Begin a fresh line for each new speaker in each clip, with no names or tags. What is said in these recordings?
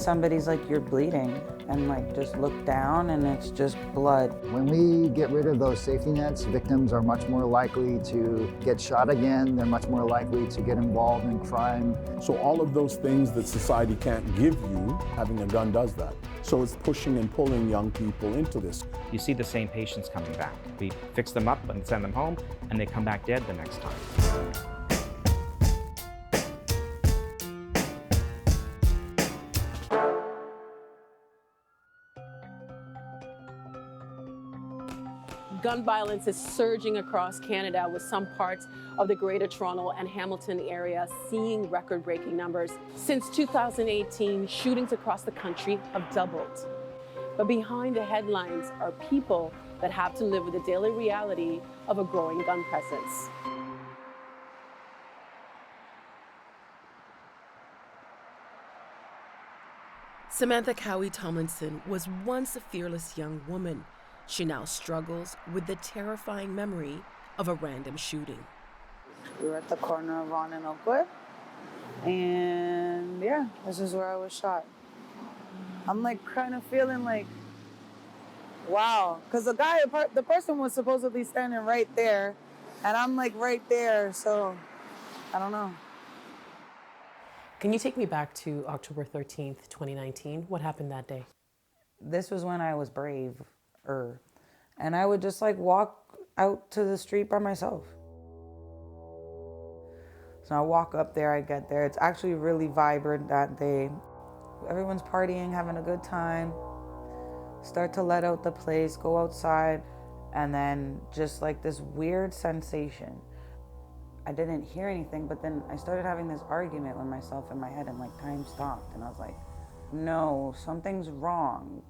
somebody's like, you're bleeding, and like just look down and it's just blood.
When we get rid of those safety nets, victims are much more likely to get shot again. They're much more likely to get involved in crime.
So all of those things that society can't give you, having a gun does that. So it's pushing and pulling young people into this.
You see the same patients coming back. We fix them up and send them home, and they come back dead the next time.
Gun violence is surging across Canada, with some parts of the Greater Toronto and Hamilton area seeing record-breaking numbers. Since 2018, shootings across the country have doubled. But behind the headlines are people that have to live with the daily reality of a growing gun presence. Samantha Cowe-Tomlinson was once a fearless young woman. She now struggles with the terrifying memory of a random shooting.
We were at the corner of Vaughan and Oakwood, and yeah, this is where I was shot. I'm like kind of feeling like, wow, because the person was supposedly standing right there, and I'm like right there, so I don't know.
Can you take me back to October 13th, 2019? What happened that day?
This was when I was brave. And I would just like walk out to the street by myself. So I walk up there, I get there. It's actually really vibrant that day. Everyone's partying, having a good time. Start to let out the place, go outside, and then just like this weird sensation. I didn't hear anything, but then I started having this argument with myself in my head, and like time stopped, and I was like, no, something's wrong.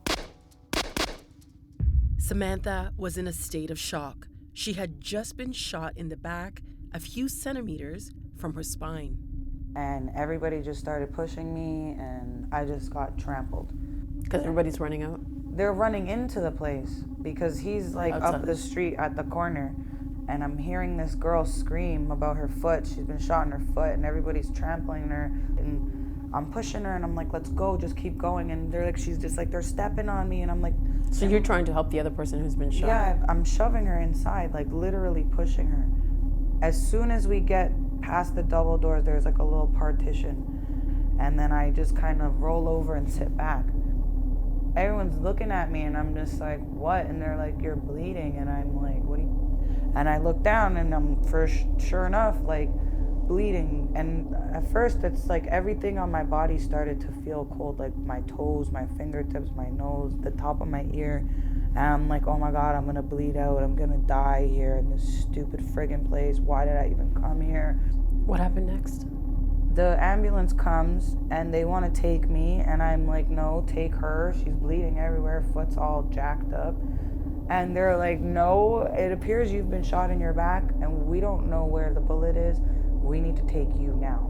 Samantha was in a state of shock. She had just been shot in the back, a few centimeters from her spine.
And everybody just started pushing me, and I just got trampled.
Because everybody's running out?
They're running into the place because he's like outside. Up the street at the corner, and I'm hearing this girl scream about her foot. She's been shot in her foot, and everybody's trampling her, and I'm pushing her, and I'm like, let's go, just keep going. And they're like, she's just like, they're stepping on me, and I'm like...
So you're trying to help the other person who's been shot?
Yeah, I'm shoving her inside, like literally pushing her. As soon as we get past the double doors, there's like a little partition, and then I just kind of roll over and sit back. Everyone's looking at me, and I'm just like, what? And they're like, you're bleeding, and I'm like, what do you... And I look down, and I'm sure enough, like, bleeding. And at first it's like everything on my body started to feel cold, like my toes, my fingertips, my nose, the top of my ear. And I'm like, oh my God, I'm gonna bleed out. I'm gonna die here in this stupid friggin' place. Why did I even come here?
What happened next?
The ambulance comes and they want to take me, and I'm like, no, take her. She's bleeding everywhere, foot's all jacked up. And they're like, no, it appears you've been shot in your back, and we don't know where the bullet is. We need to take you now.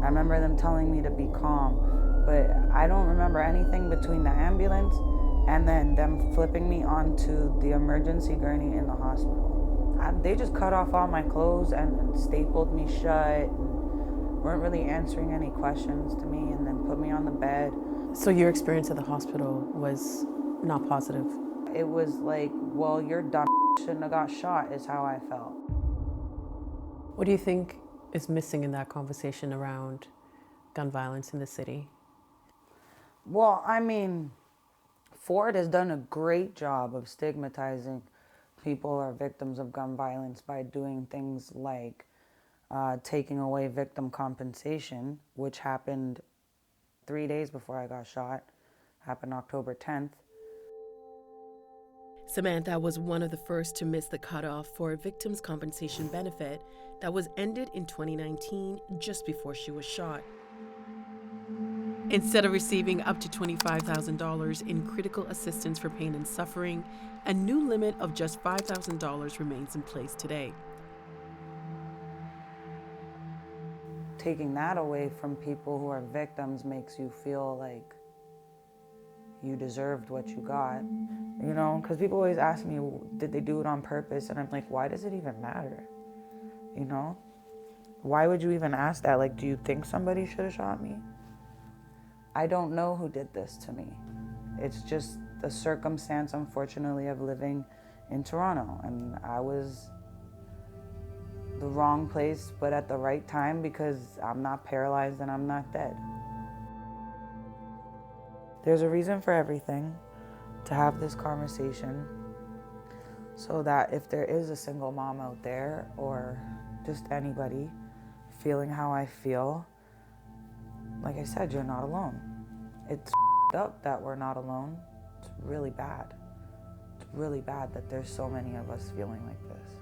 I remember them telling me to be calm, but I don't remember anything between the ambulance and then them flipping me onto the emergency gurney in the hospital. They just cut off all my clothes and stapled me shut, and weren't really answering any questions to me, and then put me on the bed.
So your experience at the hospital was not positive?
It was like, well, you're dumb, shouldn't have got shot, is how I felt.
What do you think is missing in that conversation around gun violence in the city?
Well, I mean, Ford has done a great job of stigmatizing people who are victims of gun violence by doing things like taking away victim compensation, which happened 3 days before I got shot, happened October 10th.
Samantha was one of the first to miss the cutoff for a victim's compensation benefit that was ended in 2019, just before she was shot. Instead of receiving up to $25,000 in critical assistance for pain and suffering, a new limit of just $5,000 remains in place today.
Taking that away from people who are victims makes you feel like you deserved what you got, you know? Because people always ask me, did they do it on purpose? And I'm like, why does it even matter? You know? Why would you even ask that? Like, do you think somebody should have shot me? I don't know who did this to me. It's just the circumstance, unfortunately, of living in Toronto. And I was the wrong place, but at the right time, because I'm not paralyzed and I'm not dead. There's a reason for everything, to have this conversation, so that if there is a single mom out there, or just anybody feeling how I feel, like I said, you're not alone. It's up that we're not alone. It's really bad. It's really bad that there's so many of us feeling like this.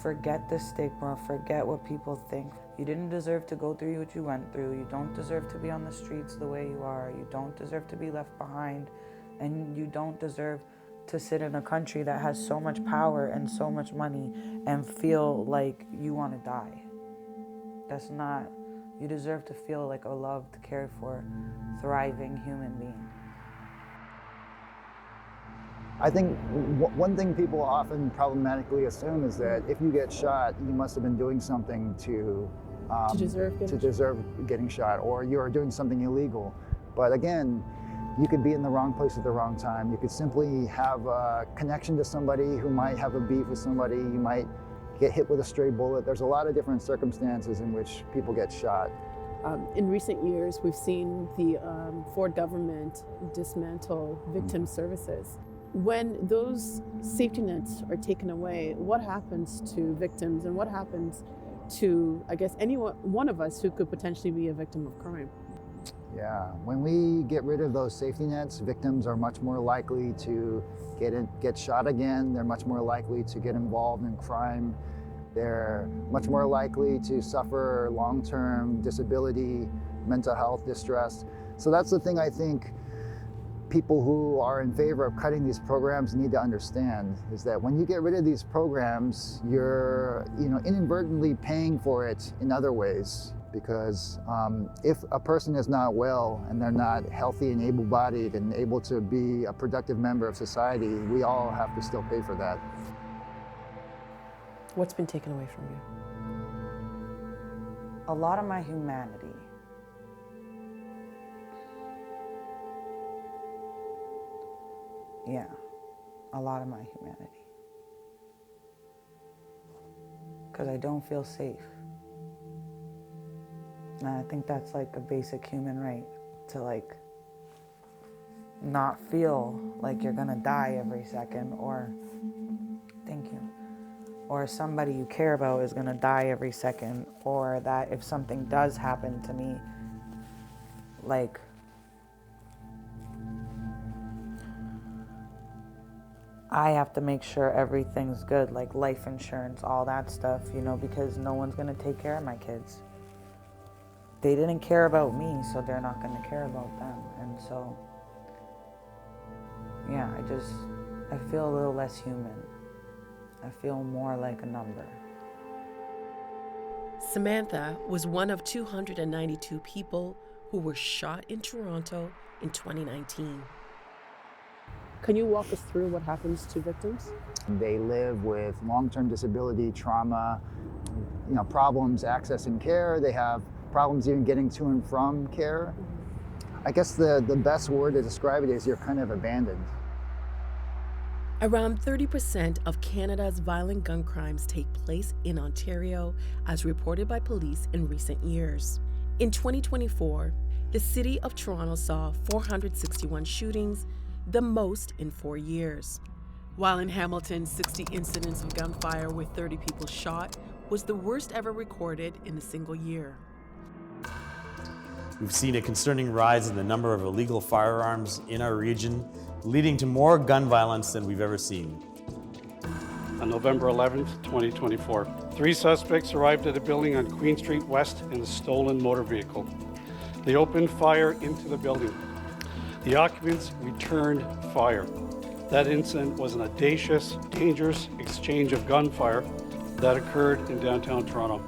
Forget the stigma, forget what people think. You didn't deserve to go through what you went through. You don't deserve to be on the streets the way you are. You don't deserve to be left behind. And you don't deserve to sit in a country that has so much power and so much money and feel like you want to die. That's not, you deserve to feel like a loved, cared for, thriving human being.
I think one thing people often problematically assume is that if you get shot, you must have been doing something to deserve getting shot, or you're doing something illegal. But again, you could be in the wrong place at the wrong time. You could simply have a connection to somebody who might have a beef with somebody. You might get hit with a stray bullet. There's a lot of different circumstances in which people get shot.
In recent years, we've seen the Ford government dismantle victim services. When those safety nets are taken away, what happens to victims, and what happens to, I guess, one of us who could potentially be a victim of crime?
Yeah, when we get rid of those safety nets, victims are much more likely to get shot again. They're much more likely to get involved in crime. They're much more likely to suffer long-term disability, mental health distress. So that's the thing I think people who are in favor of cutting these programs need to understand, is that when you get rid of these programs, you're inadvertently paying for it in other ways. Because if a person is not well and they're not healthy and able-bodied and able to be a productive member of society, we all have to still pay for that.
What's been taken away from you?
A lot of my humanity. Yeah, a lot of my humanity. Because I don't feel safe. And I think that's like a basic human right, to like not feel like you're gonna die every second, or, thank you, or somebody you care about is gonna die every second, or that if something does happen to me, like, I have to make sure everything's good, like life insurance, all that stuff, because no one's gonna take care of my kids. They didn't care about me, so they're not going to care about them. And so, yeah, I feel a little less human. I feel more like a number.
Samantha was one of 292 people who were shot in Toronto in 2019. Can you walk us through what happens to victims?
They live with long-term disability, trauma, problems accessing care. They have problems even getting to and from care. I guess the best word to describe it is you're kind of abandoned.
Around 30% of Canada's violent gun crimes take place in Ontario, as reported by police in recent years. In 2024, the city of Toronto saw 461 shootings, the most in 4 years. While in Hamilton, 60 incidents of gunfire with 30 people shot was the worst ever recorded in a single year.
We've seen a concerning rise in the number of illegal firearms in our region, leading to more gun violence than we've ever seen.
On November 11th, 2024, 3 suspects arrived at a building on Queen Street West in a stolen motor vehicle. They opened fire into the building. The occupants returned fire. That incident was an audacious, dangerous exchange of gunfire that occurred in downtown Toronto.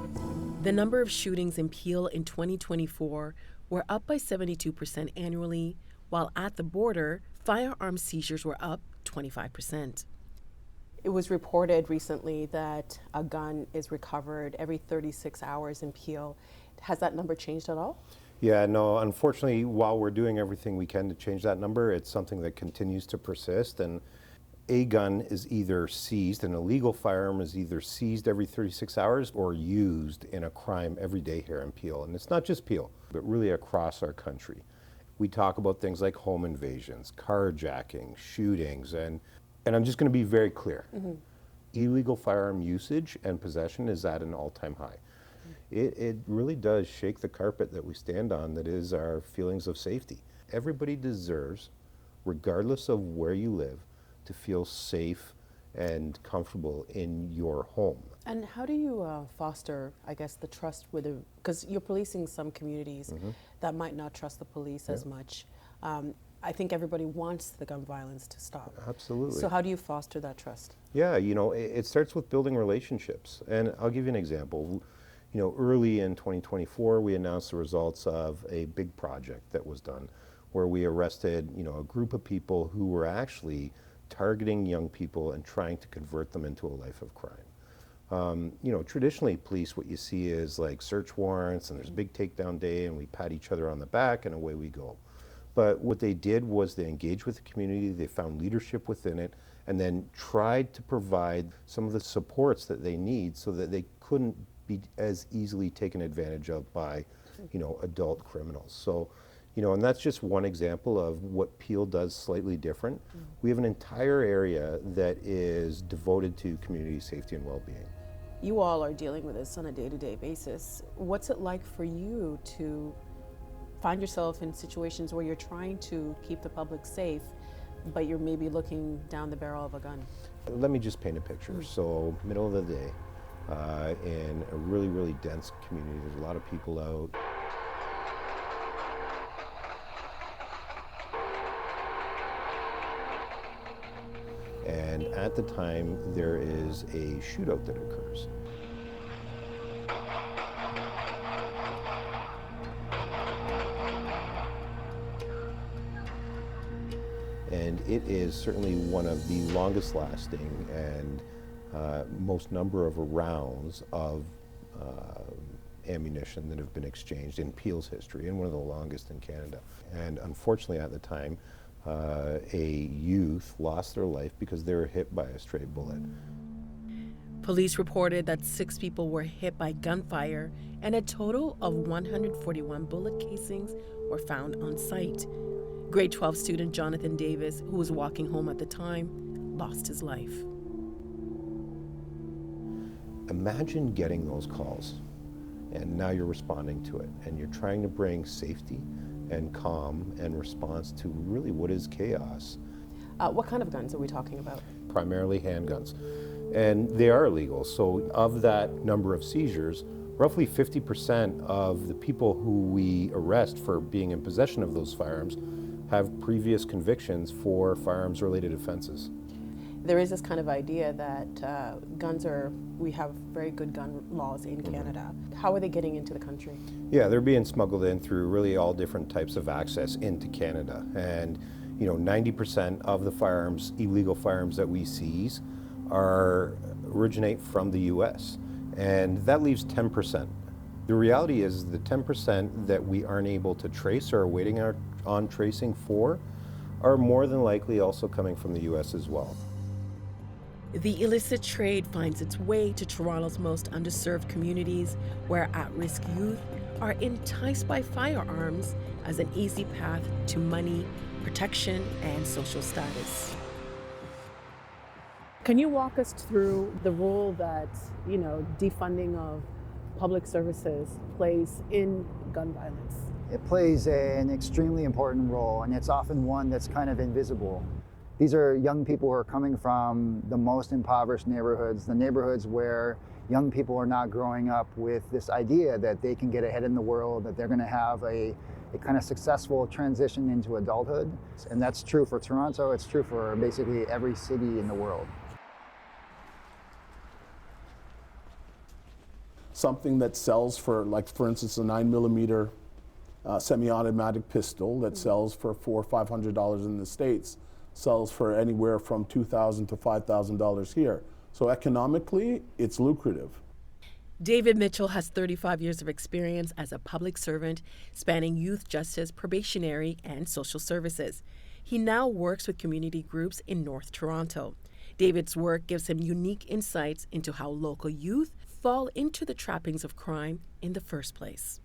The number of shootings in Peel in 2024 were up by 72% annually, while at the border, firearm seizures were up 25%. It was reported recently that a gun is recovered every 36 hours in Peel. Has that number changed at all?
Yeah, no, unfortunately, while we're doing everything we can to change that number, it's something that continues to persist. And a gun is either seized, an illegal firearm is either seized every 36 hours or used in a crime every day here in Peel. And it's not just Peel, but really across our country. We talk about things like home invasions, carjacking, shootings, and I'm just going to be very clear. Illegal firearm usage and possession is at an all-time high. It really does shake the carpet that we stand on, that is our feelings of safety. Everybody deserves, regardless of where you live, to feel safe and comfortable in your home.
And how do you foster, I guess, the trust with the, because you're policing some communities that might not trust the police as much. I think everybody wants the gun violence to stop.
Absolutely.
So how do you foster that trust?
Yeah, you know, it starts with building relationships. And I'll give you an example. You know, early in 2024, we announced the results of a big project that was done where we arrested, you know, a group of people who were actually targeting young people and trying to convert them into a life of crime. You know, traditionally, police, what you see is like search warrants and there's a big takedown day and we pat each other on the back and away we go. But what they did was they engaged with the community, they found leadership within it, and then tried to provide some of the supports that they need so that they couldn't be as easily taken advantage of by, you know, adult criminals. So, you know, and that's just one example of what Peel does slightly different. We have an entire area that is devoted to community safety and well-being.
You all are dealing with this on a day-to-day basis. What's it like for you to find yourself in situations where you're trying to keep the public safe, but you're maybe looking down the barrel of a gun?
Let me just paint a picture. So, middle of the day, in a really, really dense community, there's a lot of people out. And at the time, there is a shootout that occurs. And it is certainly one of the longest lasting and most number of rounds of ammunition that have been exchanged in Peel's history, and one of the longest in Canada. And unfortunately at the time, a youth lost their life because they were hit by a stray bullet.
Police reported that 6 people were hit by gunfire and a total of 141 bullet casings were found on site. Grade 12 student Jonathan Davis, who was walking home at the time, lost his life.
Imagine getting those calls, and now you're responding to it, and you're trying to bring safety and calm and response to really what is chaos.
What kind of guns are we talking about?
Primarily handguns, and they are illegal. So of that number of seizures, roughly 50% of the people who we arrest for being in possession of those firearms have previous convictions for firearms-related offenses.
There is this kind of idea that we have very good gun laws in Canada. How are they getting into the country?
Yeah, they're being smuggled in through really all different types of access into Canada. And, you know, 90% of the firearms, illegal firearms that we seize originate from the US. And that leaves 10%. The reality is the 10% that we aren't able to trace or are waiting on tracing for are more than likely also coming from the US as well.
The illicit trade finds its way to Toronto's most underserved communities, where at-risk youth are enticed by firearms as an easy path to money, protection, and social status. Can you walk us through the role that, defunding of public services plays in gun violence?
It plays an extremely important role, and it's often one that's kind of invisible. These are young people who are coming from the most impoverished neighborhoods, the neighborhoods where young people are not growing up with this idea that they can get ahead in the world, that they're going to have a kind of successful transition into adulthood. And that's true for Toronto, it's true for basically every city in the world.
Something that sells for, like for instance, a 9mm semi-automatic pistol that sells for $400 or $500 in the States sells for anywhere from $2,000 to $5,000 here. So economically, it's lucrative.
David Mitchell has 35 years of experience as a public servant, spanning youth justice, probationary, and social services. He now works with community groups in North Toronto. David's work gives him unique insights into how local youth fall into the trappings of crime in the first place.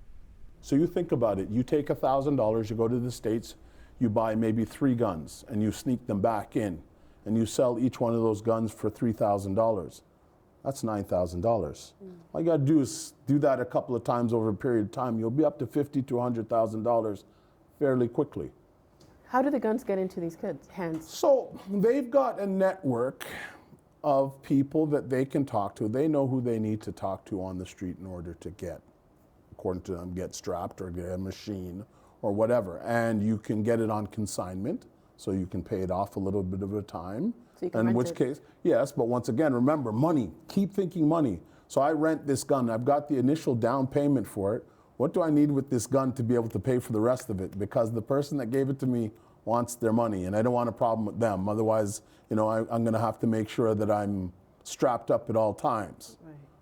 So you think about it, you take $1,000, you go to the States, you buy maybe 3 guns, and you sneak them back in, and you sell each one of those guns for $3,000. That's $9,000. All you gotta do is do that a couple of times over a period of time. You'll be up to $50,000 to $100,000 fairly quickly.
How do the guns get into these kids' hands?
So they've got a network of people that they can talk to. They know who they need to talk to on the street in order to get, according to them, get strapped or get a machine or whatever. And you can get it on consignment, so you can pay it off a little bit of a time.
So you can
in
rent
which
it.
case, yes, but once again, remember, money. Keep thinking money. So I rent this gun. I've got the initial down payment for it. What do I need with this gun to be able to pay for the rest of it? Because the person that gave it to me wants their money, and I don't want a problem with them. Otherwise, you know, I'm going to have to make sure that I'm strapped up at all times,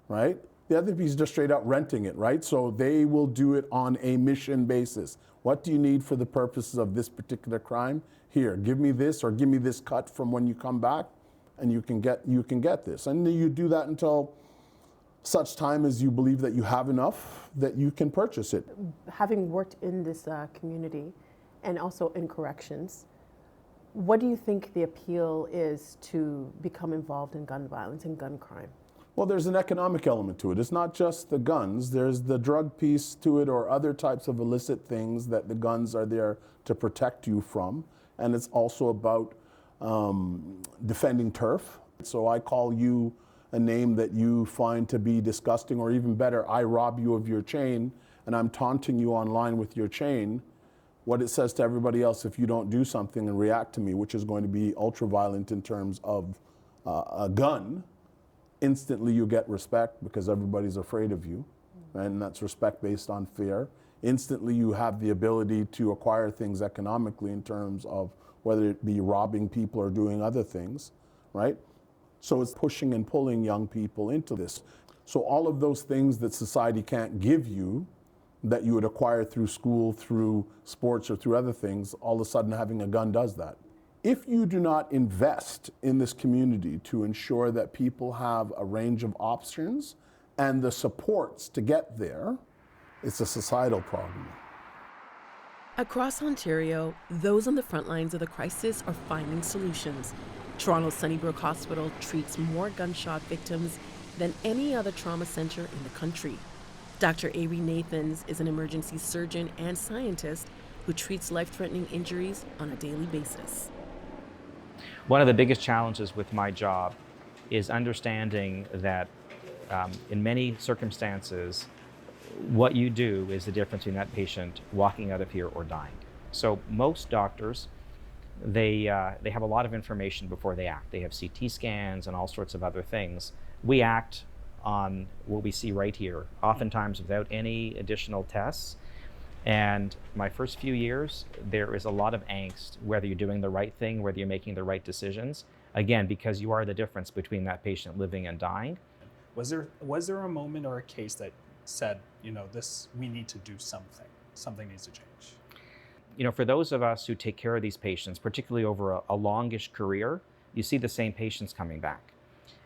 right? The other piece is just straight out renting it, right? So they will do it on a mission basis. What do you need for the purposes of this particular crime? Here, give me this, or give me this cut from when you come back, and you can get this. And you do that until such time as you believe that you have enough that you can purchase it.
Having worked in this community and also in corrections, what do you think the appeal is to become involved in gun violence and gun crime?
Well, there's an economic element to it. It's not just the guns. There's the drug piece to it, or other types of illicit things that the guns are there to protect you from. And it's also about defending turf. So I call you a name that you find to be disgusting, or even better, I rob you of your chain, and I'm taunting you online with your chain. What it says to everybody else, if you don't do something and react to me, which is going to be ultra violent in terms of a gun, instantly you get respect because everybody's afraid of you, and that's respect based on fear. Instantly you have the ability to acquire things economically in terms of whether it be robbing people or doing other things, right? So it's pushing and pulling young people into this. So all of those things that society can't give you, that you would acquire through school, through sports, or through other things, all of a sudden having a gun does that. If you do not invest in this community to ensure that people have a range of options and the supports to get there, it's a societal problem.
Across Ontario, those on the front lines of the crisis are finding solutions. Toronto's Sunnybrook Hospital treats more gunshot victims than any other trauma center in the country. Dr. Avery Nathans is an emergency surgeon and scientist who treats life-threatening injuries on a daily basis.
One of the biggest challenges with my job is understanding that in many circumstances, what you do is the difference between that patient walking out of here or dying. So most doctors, they have a lot of information before they act. They have CT scans and all sorts of other things. We act on what we see right here, oftentimes without any additional tests. And my first few years, there is a lot of angst, whether you're doing the right thing, whether you're making the right decisions. Again, because you are the difference between that patient living and dying.
Was there a moment or a case that said, you know, we need to do something needs to change?
You know, for those of us who take care of these patients, particularly over a longish career, you see the same patients coming back.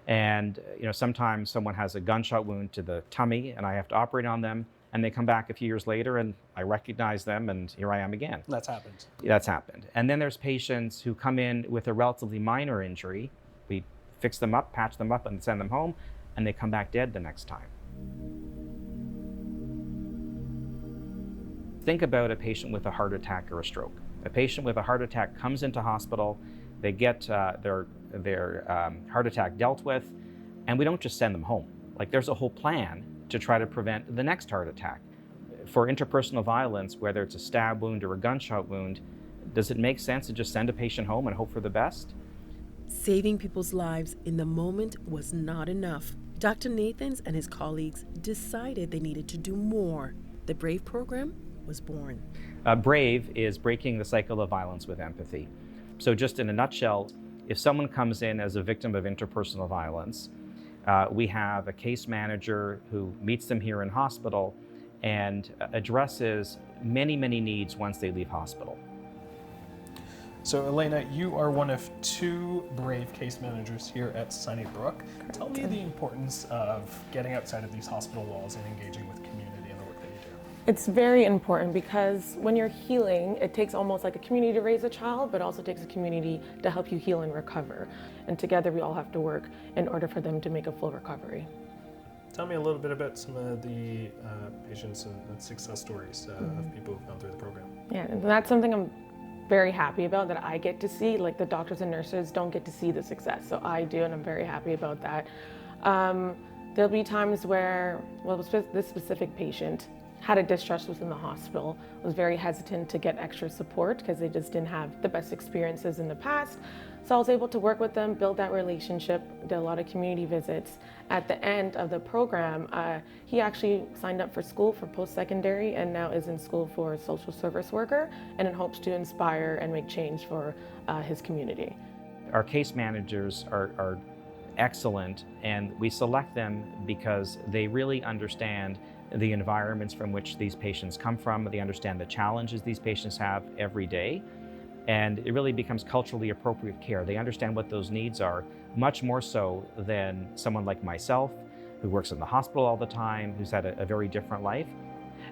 And, you know, sometimes someone has a gunshot wound to the tummy and I have to operate on them, and they come back a few years later and I recognize them and here I am again.
That's happened.
That's happened. And then there's patients who come in with a relatively minor injury. We fix them up, patch them up, and send them home, and they come back dead the next time. Think about a patient with a heart attack or a stroke. A patient with a heart attack comes into hospital, they get their heart attack dealt with, and we don't just send them home. Like, there's a whole plan to try to prevent the next heart attack. For interpersonal violence, whether it's a stab wound or a gunshot wound, does it make sense to just send a patient home and hope for the best?
Saving people's lives in the moment was not enough. Dr. Nathans and his colleagues decided they needed to do more. The BRAVE program was born.
BRAVE is breaking the cycle of violence with empathy. So just in a nutshell, if someone comes in as a victim of interpersonal violence, we have a case manager who meets them here in hospital and addresses many, many needs once they leave hospital.
So Elena, you are one of 2 brave case managers here at Sunnybrook. Tell me the importance of getting outside of these hospital walls and engaging with community in the work that you do.
It's very important because when you're healing, it takes almost like a community to raise a child, but also takes a community to help you heal and recover. And together we all have to work in order for them to make a full recovery.
Tell me a little bit about some of the patients and success stories of people who've gone through the program.
Yeah, and that's something I'm very happy about that I get to see. Like the doctors and nurses don't get to see the success, so I do, and I'm very happy about that. There'll be times where, well, this specific patient had a distrust within the hospital, was very hesitant to get extra support because they just didn't have the best experiences in the past. So I was able to work with them, build that relationship, did a lot of community visits. At the end of the program, he actually signed up for school for post-secondary and now is in school for a social service worker, and in hopes to inspire and make change for his community.
Our case managers are excellent, and we select them because they really understand the environments from which these patients come from. They understand the challenges these patients have every day, and it really becomes culturally appropriate care. They understand what those needs are, much more so than someone like myself, who works in the hospital all the time, who's had a very different life.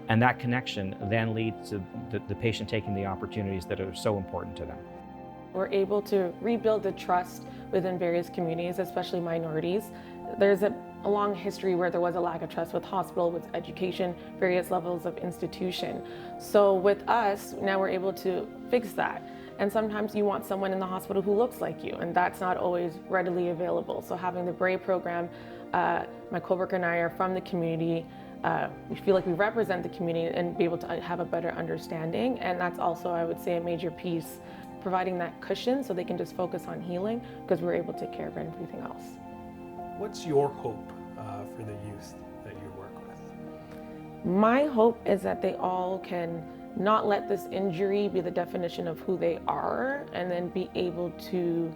And that connection then leads to the patient taking the opportunities that are so important to them.
We're able to rebuild the trust within various communities, especially minorities. There's a long history where there was a lack of trust with hospital, with education, various levels of institution. So with us, now we're able to fix that. And sometimes you want someone in the hospital who looks like you, and that's not always readily available. So having the BRAVE program, my coworker and I are from the community. We feel like we represent the community and be able to have a better understanding. And that's also, I would say, a major piece, providing that cushion so they can just focus on healing, because we're able to take care of everything else.
What's your hope for the youth that you work with?
My hope is that they all can not let this injury be the definition of who they are, and then be able to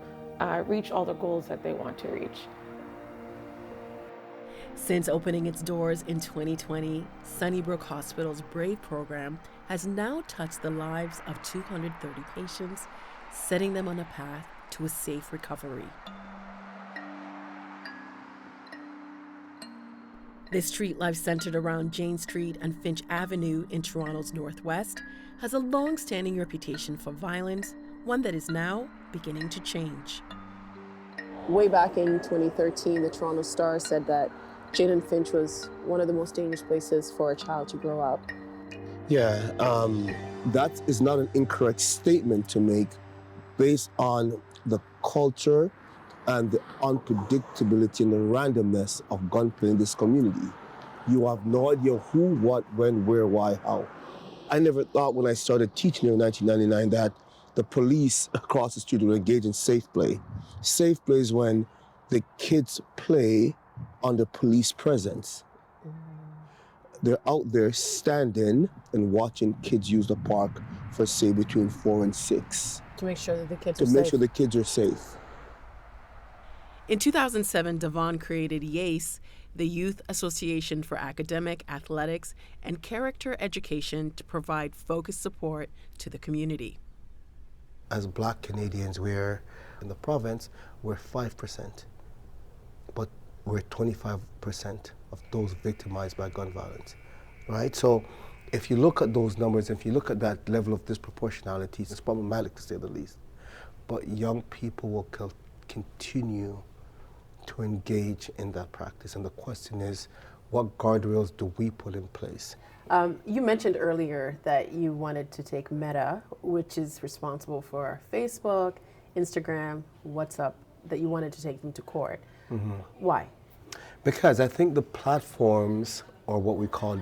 reach all the goals that they want to reach.
Since opening its doors in 2020, Sunnybrook Hospital's BRAVE program has now touched the lives of 230 patients, setting them on a path to a safe recovery. This street life, centered around Jane Street and Finch Avenue in Toronto's northwest, has a long-standing reputation for violence, one that is now beginning to change. Way back in 2013, the Toronto Star said that Jane and Finch was one of the most dangerous places for a child to grow up.
Yeah, that is not an incorrect statement to make based on the culture and the unpredictability and the randomness of gunplay in this community. You have no idea who, what, when, where, why, how. I never thought when I started teaching in 1999 that the police across the street would engage in safe play. Safe play is when the kids play under police presence. They're out there standing and watching kids use the park for, say, between 4 and 6.
To make sure that the kids are safe.
To make sure the kids are safe.
In 2007, Devon created YAAACE, the Youth Association for Academic, Athletics, and Character Education, to provide focused support to the community.
As Black Canadians, we're in the province, we're 5%, but we're 25% of those victimized by gun violence, right? So if you look at those numbers, if you look at that level of disproportionality, it's problematic to say the least. But young people will continue to engage in that practice. And the question is, what guardrails do we put in place?
You mentioned earlier that you wanted to take Meta, which is responsible for Facebook, Instagram, WhatsApp, that you wanted to take them to court. Mm-hmm. Why?
Because I think the platforms are what we call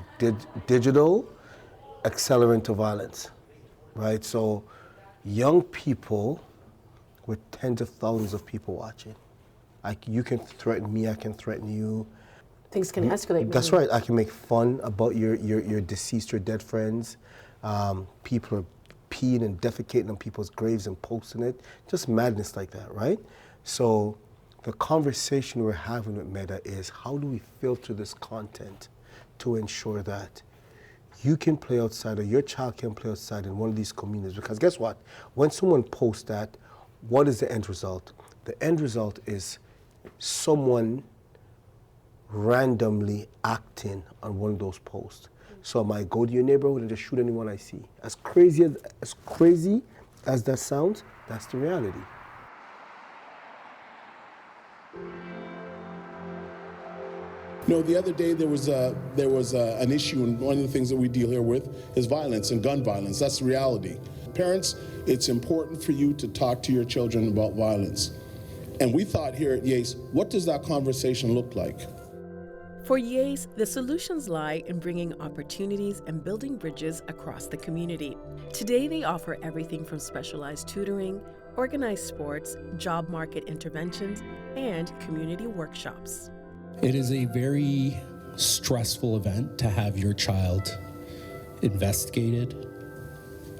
digital accelerant to violence, right? So young people with tens of thousands of people watching. You can threaten me, I can threaten you.
Things can escalate.
That's right. I can make fun about your deceased or dead friends. People are peeing and defecating on people's graves and posting it, just madness like that, right? So the conversation we're having with Meta is how do we filter this content to ensure that you can play outside or your child can play outside in one of these communities? Because guess what? When someone posts that, what is the end result? The end result is someone randomly acting on one of those posts. So I might go to your neighborhood and just shoot anyone I see. As crazy as that sounds, that's the reality.
No, the other day there was an issue, and one of the things that we deal here with is violence and gun violence. That's the reality. Parents, it's important for you to talk to your children about violence. And we thought here at YAAACE, what does that conversation look like?
For YAAACE, the solutions lie in bringing opportunities and building bridges across the community. Today, they offer everything from specialized tutoring, organized sports, job market interventions, and community workshops.
It is a very stressful event to have your child investigated,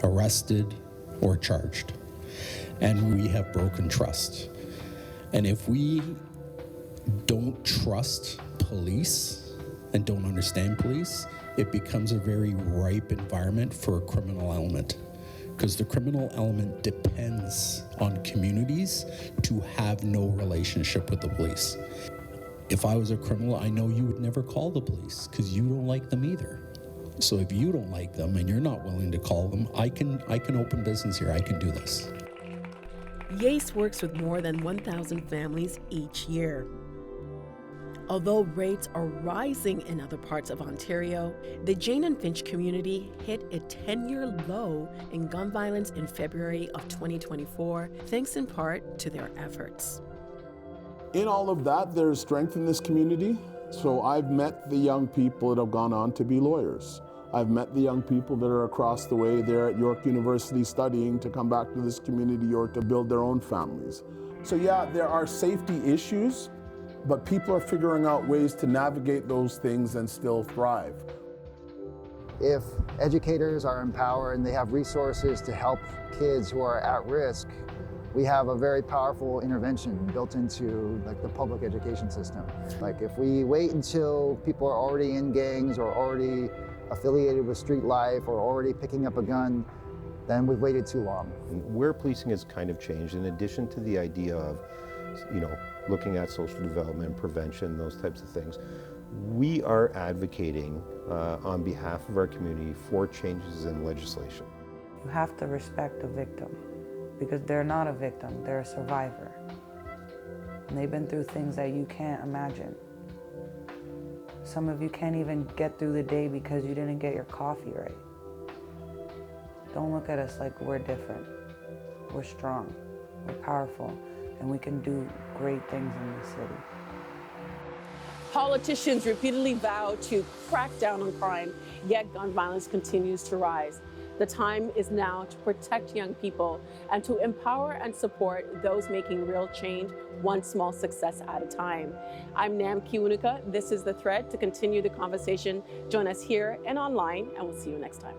arrested, or charged. And we have broken trust. And if we don't trust police and don't understand police, it becomes a very ripe environment for a criminal element. Because the criminal element depends on communities to have no relationship with the police. If I was a criminal, I know you would never call the police because you don't like them either. So if you don't like them and you're not willing to call them, I can open business here. I can do this.
YAAACE works with more than 1,000 families each year. Although rates are rising in other parts of Ontario, the Jane and Finch community hit a 10-year low in gun violence in February of 2024, thanks in part to their efforts.
In all of that, there's strength in this community. So I've met the young people that have gone on to be lawyers. I've met the young people that are across the way there at York University studying to come back to this community or to build their own families. So yeah, there are safety issues, but people are figuring out ways to navigate those things and still thrive.
If educators are empowered and they have resources to help kids who are at risk, we have a very powerful intervention built into the public education system. Like if we wait until people are already in gangs or already affiliated with street life or already picking up a gun, then we've waited too long.
Where policing has kind of changed, in addition to the idea of, looking at social development, prevention, those types of things, we are advocating on behalf of our community for changes in legislation.
You have to respect the victim because they're not a victim, they're a survivor. And they've been through things that you can't imagine. Some of you can't even get through the day because you didn't get your coffee right. Don't look at us like we're different. We're strong, we're powerful, and we can do great things in this city.
Politicians repeatedly vow to crack down on crime, yet gun violence continues to rise. The time is now to protect young people and to empower and support those making real change, one small success at a time. I'm Nam Kiwanuka. This is The Thread. To continue the conversation, join us here and online, and we'll see you next time.